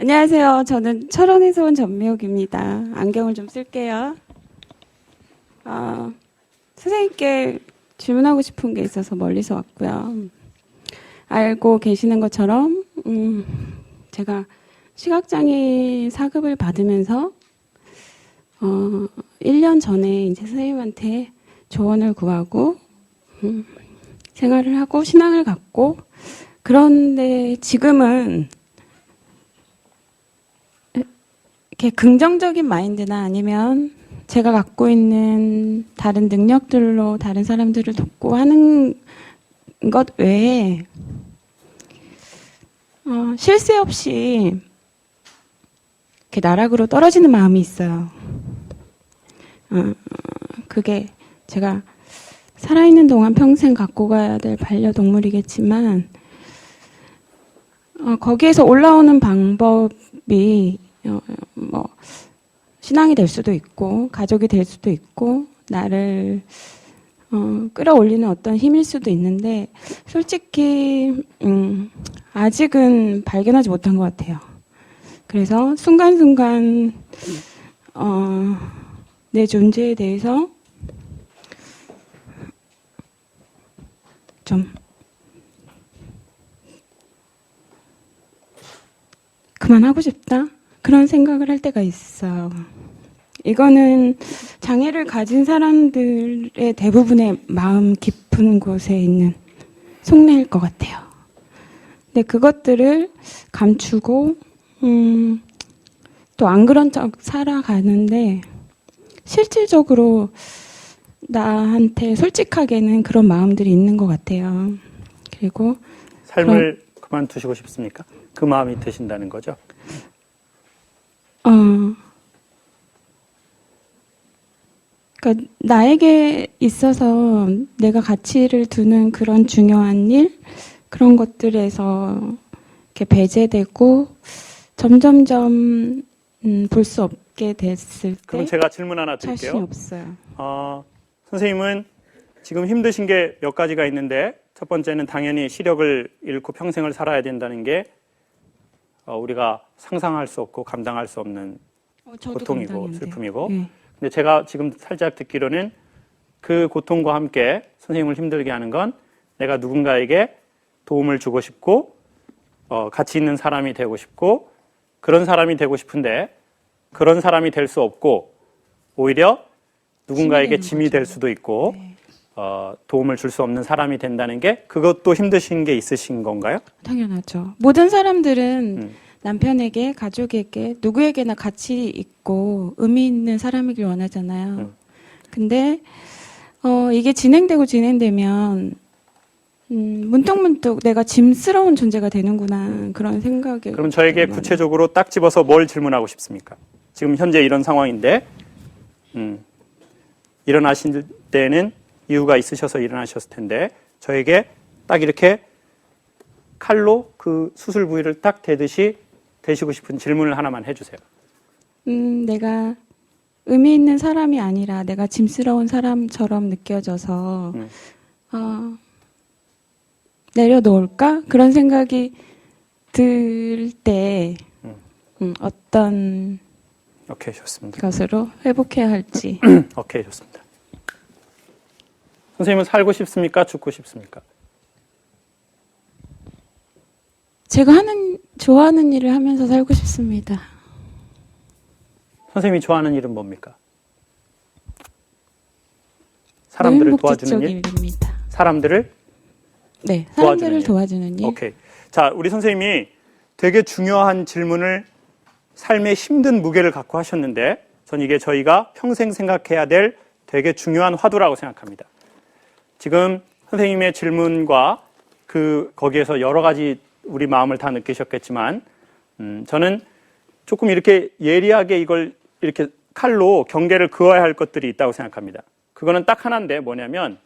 안녕하세요. 저는 철원에서 온 전미옥입니다. 안경을 좀 쓸게요. 선생님께 질문하고 싶은 게 있어서 멀리서 왔고요. 알고 계시는 것처럼 제가 시각장애 사급을 받으면서 1년 전에 이제 선생님한테 조언을 구하고 생활을 하고 신앙을 갖고, 그런데 지금은 이렇게 긍정적인 마인드나 아니면 제가 갖고 있는 다른 능력들로 다른 사람들을 돕고 하는 것 외에 쉴 새 없이 이렇게 나락으로 떨어지는 마음이 있어요. 그게 제가 살아있는 동안 평생 갖고 가야 될 반려동물이겠지만 거기에서 올라오는 방법이 신앙이 될 수도 있고 가족이 될 수도 있고 나를 끌어올리는 어떤 힘일 수도 있는데, 솔직히 아직은 발견하지 못한 것 같아요. 그래서 순간순간 내 존재에 대해서 좀 그만하고 싶다, 그런 생각을 할 때가 있어요. 이거는 장애를 가진 사람들의 대부분의 마음 깊은 곳에 있는 속내일 것 같아요. 근데 그것들을 감추고 또 안 그런 척 살아가는데, 실질적으로 나한테 솔직하게는 그런 마음들이 있는 것 같아요. 그리고 삶을 그만두시고 싶습니까? 그 마음이 드신다는 거죠? 그러니까 나에게 있어서 내가 가치를 두는 그런 중요한 일, 그런 것들에서 이렇게 배제되고 점점점 볼 수 없게 됐을 때, 그럼 제가 질문 하나 드릴게요. 자신이 없어요. 선생님은 지금 힘드신 게 몇 가지가 있는데, 첫 번째는 당연히 시력을 잃고 평생을 살아야 된다는 게 우리가 상상할 수 없고 감당할 수 없는 고통이고 슬픔이고, 네. 근데 제가 지금 살짝 듣기로는 그 고통과 함께 선생님을 힘들게 하는 건 내가 누군가에게 도움을 주고 싶고 가치 있는 사람이 되고 싶고 그런 사람이 되고 싶은데 그런 사람이 될 수 없고 오히려 누군가에게 짐이 될 수도 있고 네. 도움을 줄 수 없는 사람이 된다는 게, 그것도 힘드신 게 있으신 건가요? 당연하죠. 모든 사람들은 남편에게, 가족에게, 누구에게나 가치 있고 의미 있는 사람이길 원하잖아요. 근데 이게 진행되면 문득문득 내가 짐스러운 존재가 되는구나, 그런 생각이. 그럼 저에게 구체적으로 딱 집어서 뭘 질문하고 싶습니까? 지금 현재 이런 상황인데 일어나신 때는 이유가 있으셔서 일어나셨을 텐데, 저에게 딱 이렇게 칼로 그 수술 부위를 딱 대듯이 대시고 싶은 질문을 하나만 해주세요. 내가 의미 있는 사람이 아니라 내가 짐스러운 사람처럼 느껴져서 내려놓을까? 그런 생각이 들 때 어떤 오케이, 좋습니다. 것으로 회복해야 할지. 오케이, 좋습니다. 선생님은 살고 싶습니까? 죽고 싶습니까? 제가 좋아하는 일을 하면서 살고 싶습니다. 선생님이 좋아하는 일은 뭡니까? 사람들을 도와주는 일? 일입니다. 사람들을 도와주는 일. 오케이. 자, 우리 선생님이 되게 중요한 질문을, 삶의 힘든 무게를 갖고 하셨는데, 전 이게 저희가 평생 생각해야 될 되게 중요한 화두라고 생각합니다. 지금 선생님의 질문과 거기에서 여러 가지 우리 마음을 다 느끼셨겠지만, 저는 조금 이렇게 예리하게 이걸 이렇게 칼로 경계를 그어야 할 것들이 있다고 생각합니다. 그거는 딱 하나인데, 뭐냐면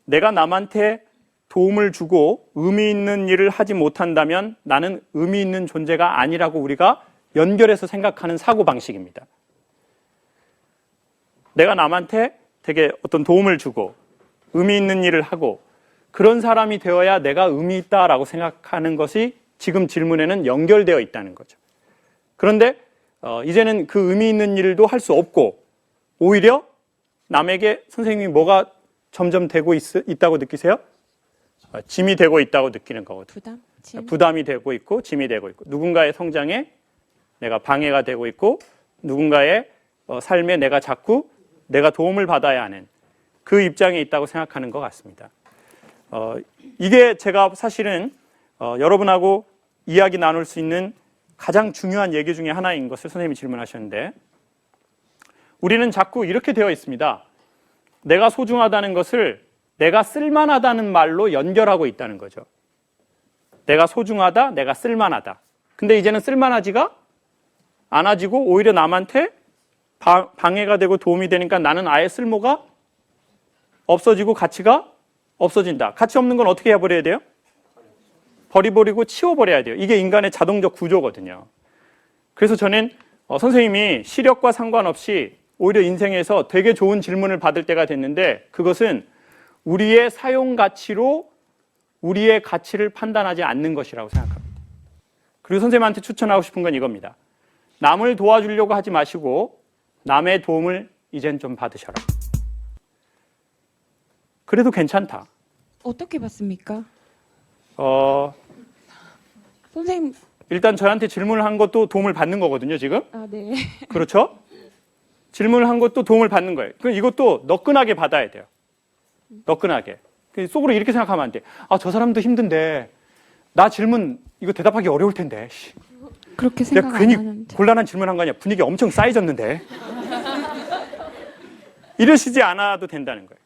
내가 남한테 도움을 주고 의미 있는 일을 하지 못한다면 나는 의미 있는 존재가 아니라고 우리가 연결해서 생각하는 사고방식입니다. 내가 남한테 되게 어떤 도움을 주고 의미 있는 일을 하고 그런 사람이 되어야 내가 의미 있다라고 생각하는 것이 지금 질문에는 연결되어 있다는 거죠. 그런데 이제는 그 의미 있는 일도 할 수 없고 오히려 남에게 선생님이 뭐가 점점 되고 있다고 느끼세요? 짐이 되고 있다고 느끼는 거거든요. 부담이 되고 있고 짐이 되고 있고 누군가의 성장에 내가 방해가 되고 있고 누군가의 삶에 내가 자꾸 내가 도움을 받아야 하는 그 입장에 있다고 생각하는 것 같습니다. 이게 제가 사실은 여러분하고 이야기 나눌 수 있는 가장 중요한 얘기 중에 하나인 것을 선생님이 질문하셨는데 우리는 자꾸 이렇게 되어 있습니다. 내가 소중하다는 것을 내가 쓸만하다는 말로 연결하고 있다는 거죠. 내가 소중하다, 내가 쓸만하다. 근데 이제는 쓸만하지가 않아지고 오히려 남한테 방해가 되고 도움이 되니까 나는 아예 쓸모가 없어지고 가치가 없어진다. 가치 없는 건 어떻게 해버려야 돼요? 버리고 치워버려야 돼요. 이게 인간의 자동적 구조거든요. 그래서 저는 선생님이 시력과 상관없이 오히려 인생에서 되게 좋은 질문을 받을 때가 됐는데 그것은 우리의 사용 가치로 우리의 가치를 판단하지 않는 것이라고 생각합니다. 그리고 선생님한테 추천하고 싶은 건 이겁니다. 남을 도와주려고 하지 마시고 남의 도움을 이젠 좀 받으셔라. 그래도 괜찮다. 어떻게 받습니까? 선생님. 일단 저한테 질문을 한 것도 도움을 받는 거거든요, 지금. 네. 그렇죠? 질문을 한 것도 도움을 받는 거예요. 이것도 너끈하게 받아야 돼요. 너끈하게. 속으로 이렇게 생각하면 안 돼. 저 사람도 힘든데 나 질문 이거 대답하기 어려울 텐데. 그렇게 생각 안 괜히 하는데. 곤란한 질문한 거 아니야. 분위기 엄청 쌓여졌는데. 이러시지 않아도 된다는 거예요.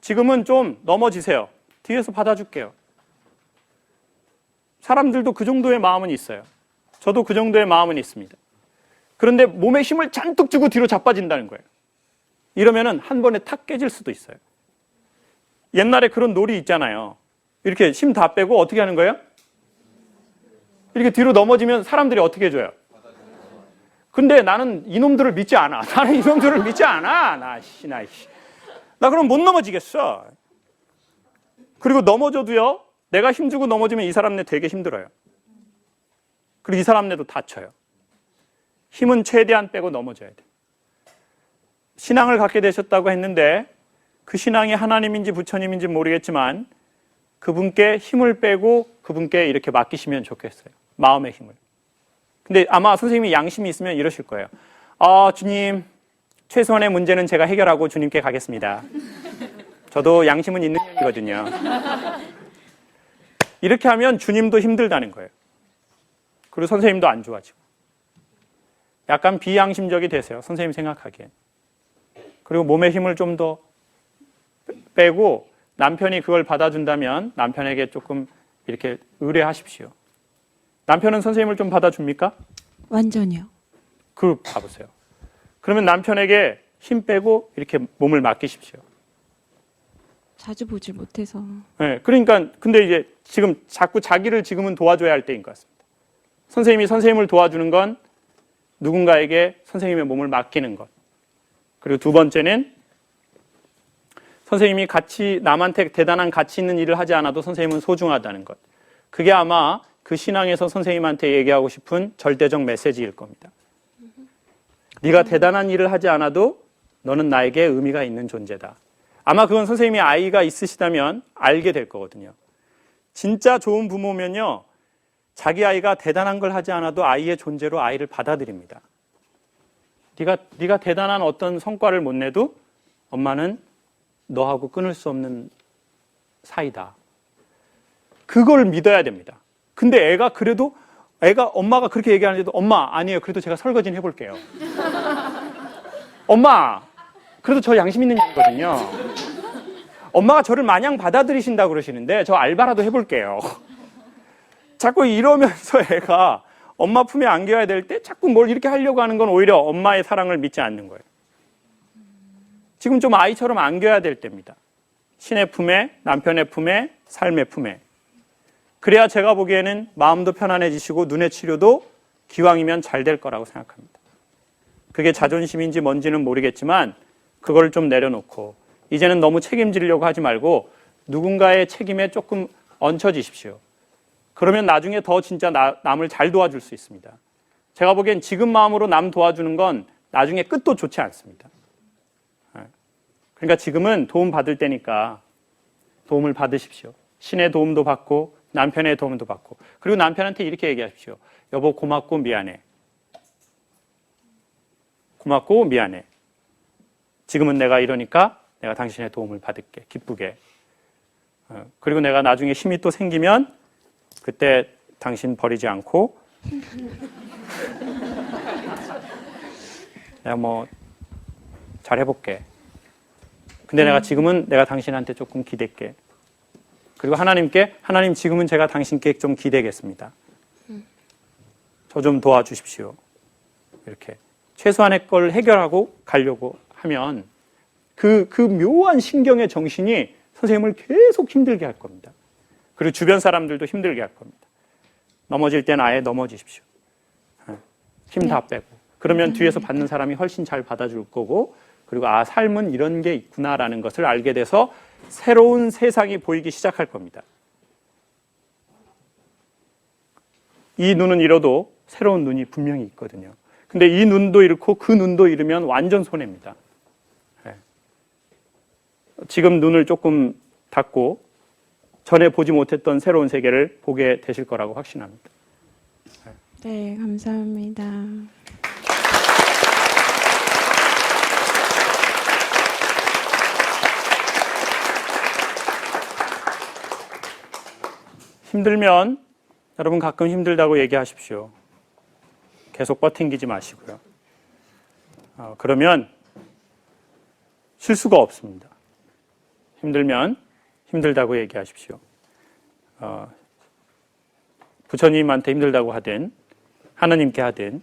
지금은 좀 넘어지세요. 뒤에서 받아줄게요. 사람들도 그 정도의 마음은 있어요. 저도 그 정도의 마음은 있습니다. 그런데 몸에 힘을 잔뜩 주고 뒤로 자빠진다는 거예요. 이러면은 한 번에 탁 깨질 수도 있어요. 옛날에 그런 놀이 있잖아요. 이렇게 힘 다 빼고 어떻게 하는 거예요? 이렇게 뒤로 넘어지면 사람들이 어떻게 해줘요? 근데 나는 이놈들을 믿지 않아. 나는 이놈들을 믿지 않아. 나 그럼 못 넘어지겠어. 그리고 넘어져도요. 내가 힘주고 넘어지면 이 사람네 되게 힘들어요. 그리고 이 사람네도 다쳐요. 힘은 최대한 빼고 넘어져야 돼요. 신앙을 갖게 되셨다고 했는데 그 신앙이 하나님인지 부처님인지 모르겠지만 그분께 힘을 빼고 그분께 이렇게 맡기시면 좋겠어요. 마음의 힘을. 근데 아마 선생님이 양심이 있으면 이러실 거예요. 주님, 최소한의 문제는 제가 해결하고 주님께 가겠습니다. 저도 양심은 있는 편이거든요. 이렇게 하면 주님도 힘들다는 거예요. 그리고 선생님도 안 좋아지고. 약간 비양심적이 되세요. 선생님 생각하기엔. 그리고 몸의 힘을 좀 더 빼고 남편이 그걸 받아준다면 남편에게 조금 이렇게 의뢰하십시오. 남편은 선생님을 좀 받아줍니까? 완전히요. 그걸 봐보세요. 그러면 남편에게 힘 빼고 이렇게 몸을 맡기십시오. 자주 보질 못해서. 네, 그러니까 근데 이제 지금 자꾸 자기를 지금은 도와줘야 할 때인 것 같습니다. 선생님이 선생님을 도와주는 건 누군가에게 선생님의 몸을 맡기는 것. 그리고 두 번째는 선생님이 남한테 대단한 가치 있는 일을 하지 않아도 선생님은 소중하다는 것. 그게 아마 그 신앙에서 선생님한테 얘기하고 싶은 절대적 메시지일 겁니다. 네가 대단한 일을 하지 않아도 너는 나에게 의미가 있는 존재다. 아마 그건 선생님이 아이가 있으시다면 알게 될 거거든요. 진짜 좋은 부모면요. 자기 아이가 대단한 걸 하지 않아도 아이의 존재로 아이를 받아들입니다. 네가 대단한 어떤 성과를 못 내도 엄마는 너하고 끊을 수 없는 사이다. 그걸 믿어야 됩니다. 근데 애가 엄마가 그렇게 얘기하는데도 엄마 아니에요. 그래도 제가 설거지는 해볼게요. 엄마 그래도 저 양심 있는 얘기거든요. 엄마가 저를 마냥 받아들이신다고 그러시는데 저 알바라도 해볼게요. 자꾸 이러면서 애가 엄마 품에 안겨야 될 때 자꾸 뭘 이렇게 하려고 하는 건 오히려 엄마의 사랑을 믿지 않는 거예요. 지금 좀 아이처럼 안겨야 될 때입니다. 신의 품에, 남편의 품에, 삶의 품에. 그래야 제가 보기에는 마음도 편안해지시고 눈의 치료도 기왕이면 잘 될 거라고 생각합니다. 그게 자존심인지 뭔지는 모르겠지만 그걸 좀 내려놓고 이제는 너무 책임지려고 하지 말고 누군가의 책임에 조금 얹혀지십시오. 그러면 나중에 더 진짜 남을 잘 도와줄 수 있습니다. 제가 보기엔 지금 마음으로 남 도와주는 건 나중에 끝도 좋지 않습니다. 그러니까 지금은 도움 받을 때니까 도움을 받으십시오. 신의 도움도 받고 남편의 도움도 받고, 그리고 남편한테 이렇게 얘기하십시오. 여보, 고맙고 미안해. 고맙고 미안해. 지금은 내가 이러니까 내가 당신의 도움을 받을게. 기쁘게. 그리고 내가 나중에 힘이 또 생기면 그때 당신 버리지 않고 내가 뭐 잘 해볼게. 근데 내가 지금은 내가 당신한테 조금 기댈게. 그리고 하나님께, 하나님 지금은 제가 당신께 좀 기대겠습니다. 저 좀 도와주십시오. 이렇게 최소한의 걸 해결하고 가려고 하면 그 묘한 신경의 정신이 선생님을 계속 힘들게 할 겁니다. 그리고 주변 사람들도 힘들게 할 겁니다. 넘어질 때는 아예 넘어지십시오. 힘 다 빼고. 그러면 뒤에서 받는 사람이 훨씬 잘 받아줄 거고, 그리고 아, 삶은 이런 게 있구나라는 것을 알게 돼서 새로운 세상이 보이기 시작할 겁니다. 이 눈은 잃어도 새로운 눈이 분명히 있거든요. 근데 이 눈도 잃고 그 눈도 잃으면 완전 손해입니다. 지금 눈을 조금 닫고 전에 보지 못했던 새로운 세계를 보게 되실 거라고 확신합니다. 네, 감사합니다. 힘들면 여러분 가끔 힘들다고 얘기하십시오. 계속 버팅기지 마시고요. 그러면 쉴 수가 없습니다. 힘들면 힘들다고 얘기하십시오. 부처님한테 힘들다고 하든 하나님께 하든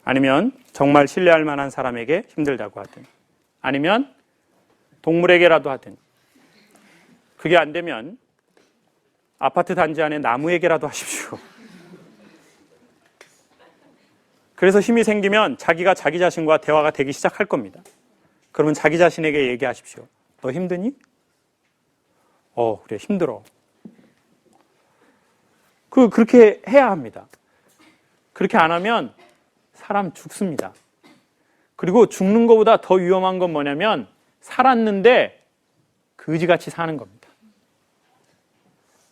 아니면 정말 신뢰할 만한 사람에게 힘들다고 하든 아니면 동물에게라도 하든, 그게 안 되면 아파트 단지 안에 나무에게라도 하십시오. 그래서 힘이 생기면 자기가 자기 자신과 대화가 되기 시작할 겁니다. 그러면 자기 자신에게 얘기하십시오. 너 힘드니? 그래, 힘들어. 그렇게 해야 합니다. 그렇게 안 하면 사람 죽습니다. 그리고 죽는 것보다 더 위험한 건 뭐냐면 살았는데 그지같이 사는 겁니다.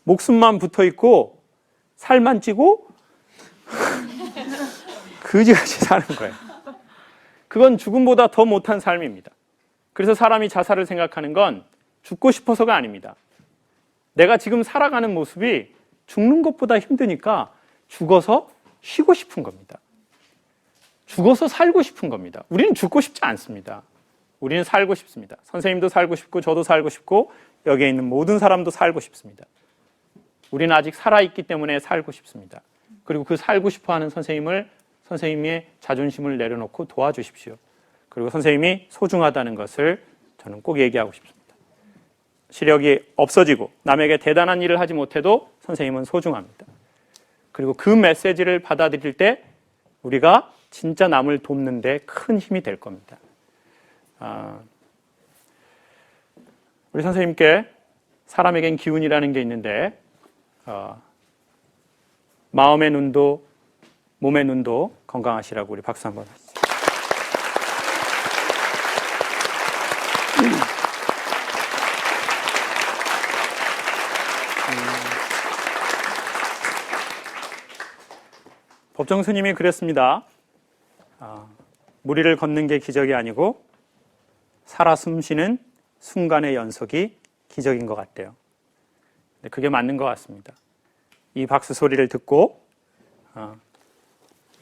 목숨만 붙어 있고 살만 찌고 그지같이 사는 거예요. 그건 죽음보다 더 못한 삶입니다. 그래서 사람이 자살을 생각하는 건 죽고 싶어서가 아닙니다. 내가 지금 살아가는 모습이 죽는 것보다 힘드니까 죽어서 쉬고 싶은 겁니다. 죽어서 살고 싶은 겁니다. 우리는 죽고 싶지 않습니다. 우리는 살고 싶습니다. 선생님도 살고 싶고 저도 살고 싶고 여기에 있는 모든 사람도 살고 싶습니다. 우리는 아직 살아있기 때문에 살고 싶습니다. 그리고 그 살고 싶어하는 선생님의 자존심을 내려놓고 도와주십시오. 그리고 선생님이 소중하다는 것을 저는 꼭 얘기하고 싶습니다. 시력이 없어지고 남에게 대단한 일을 하지 못해도 선생님은 소중합니다. 그리고 그 메시지를 받아들일 때 우리가 진짜 남을 돕는 데 큰 힘이 될 겁니다. 우리 선생님께 사람에겐 기운이라는 게 있는데 마음의 눈도 몸의 눈도 건강하시라고 우리 박수 한번 하시죠. 법정 스님이 그랬습니다. 무리를 걷는 게 기적이 아니고 살아 숨쉬는 순간의 연속이 기적인 것 같대요. 근데 그게 맞는 것 같습니다. 이 박수 소리를 듣고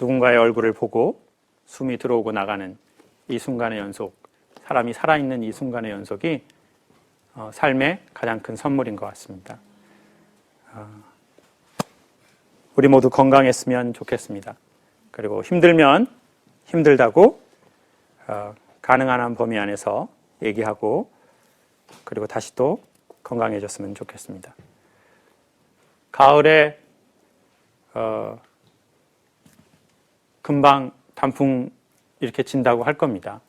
누군가의 얼굴을 보고 숨이 들어오고 나가는 이 순간의 연속, 사람이 살아있는 이 순간의 연속이 삶의 가장 큰 선물인 것 같습니다. 우리 모두 건강했으면 좋겠습니다. 그리고 힘들면 힘들다고 가능한 한 범위 안에서 얘기하고 그리고 다시 또 건강해졌으면 좋겠습니다. 가을에 금방 단풍 이렇게 진다고 할 겁니다.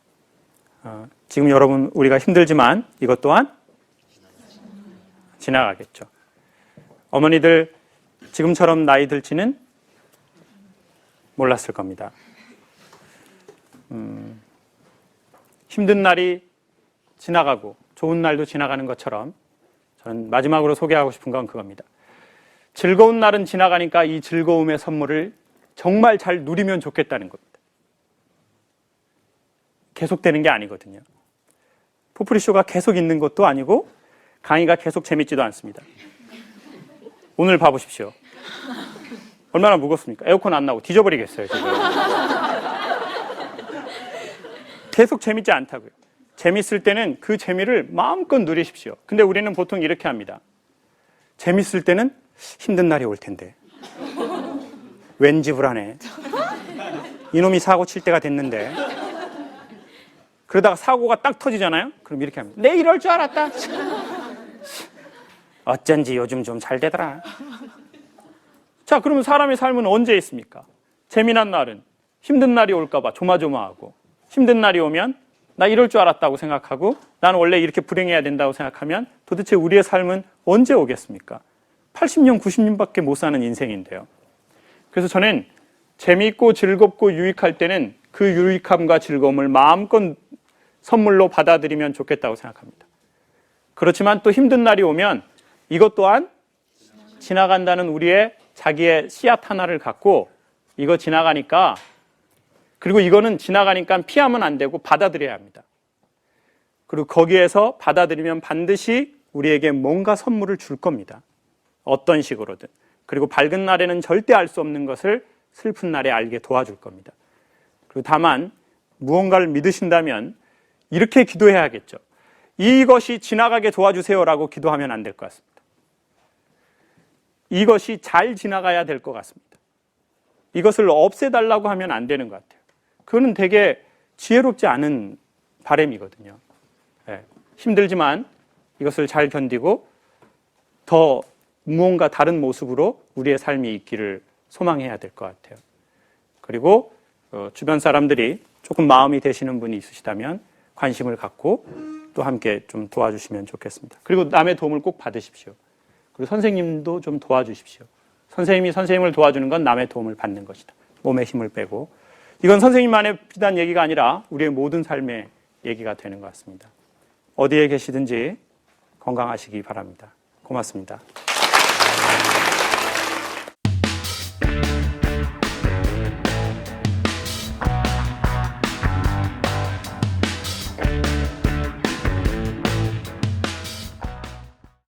지금 여러분 우리가 힘들지만 이것 또한 지나가겠죠. 어머니들 지금처럼 나이 들지는 몰랐을 겁니다. 힘든 날이 지나가고 좋은 날도 지나가는 것처럼 저는 마지막으로 소개하고 싶은 건 그겁니다. 즐거운 날은 지나가니까 이 즐거움의 선물을 정말 잘 누리면 좋겠다는 겁니다. 계속되는 게 아니거든요. 포프리쇼가 계속 있는 것도 아니고 강의가 계속 재밌지도 않습니다. 오늘 봐보십시오. 얼마나 무겁습니까? 에어컨 안 나오고 뒤져버리겠어요, 지금. 계속 재밌지 않다고요. 재밌을 때는 그 재미를 마음껏 누리십시오. 근데 우리는 보통 이렇게 합니다. 재밌을 때는 힘든 날이 올 텐데. 왠지 불안해. 이놈이 사고 칠 때가 됐는데. 그러다가 사고가 딱 터지잖아요? 그럼 이렇게 합니다. 내 이럴 줄 알았다. 어쩐지 요즘 좀 잘 되더라. 자, 그러면 사람의 삶은 언제 있습니까? 재미난 날은 힘든 날이 올까봐 조마조마하고, 힘든 날이 오면 나 이럴 줄 알았다고 생각하고, 나는 원래 이렇게 불행해야 된다고 생각하면 도대체 우리의 삶은 언제 오겠습니까? 80년, 90년밖에 못 사는 인생인데요. 그래서 저는 재미있고 즐겁고 유익할 때는 그 유익함과 즐거움을 마음껏 선물로 받아들이면 좋겠다고 생각합니다. 그렇지만 또 힘든 날이 오면 이것 또한 지나간다는 우리의 자기의 씨앗 하나를 갖고 이거 지나가니까, 그리고 이거는 지나가니까 피하면 안 되고 받아들여야 합니다. 그리고 거기에서 받아들이면 반드시 우리에게 뭔가 선물을 줄 겁니다. 어떤 식으로든. 그리고 밝은 날에는 절대 알 수 없는 것을 슬픈 날에 알게 도와줄 겁니다. 그리고 다만 무언가를 믿으신다면 이렇게 기도해야겠죠. 이것이 지나가게 도와주세요라고 기도하면 안 될 것 같습니다. 이것이 잘 지나가야 될 것 같습니다. 이것을 없애달라고 하면 안 되는 것 같아요. 그거는 되게 지혜롭지 않은 바람이거든요. 네. 힘들지만 이것을 잘 견디고 더 무언가 다른 모습으로 우리의 삶이 있기를 소망해야 될 것 같아요. 그리고 주변 사람들이 조금 마음이 되시는 분이 있으시다면 관심을 갖고 또 함께 좀 도와주시면 좋겠습니다. 그리고 남의 도움을 꼭 받으십시오. 그리고 선생님도 좀 도와주십시오. 선생님이 선생님을 도와주는 건 남의 도움을 받는 것이다. 몸에 힘을 빼고. 이건 선생님만의 비단 얘기가 아니라 우리의 모든 삶의 얘기가 되는 것 같습니다. 어디에 계시든지 건강하시기 바랍니다. 고맙습니다.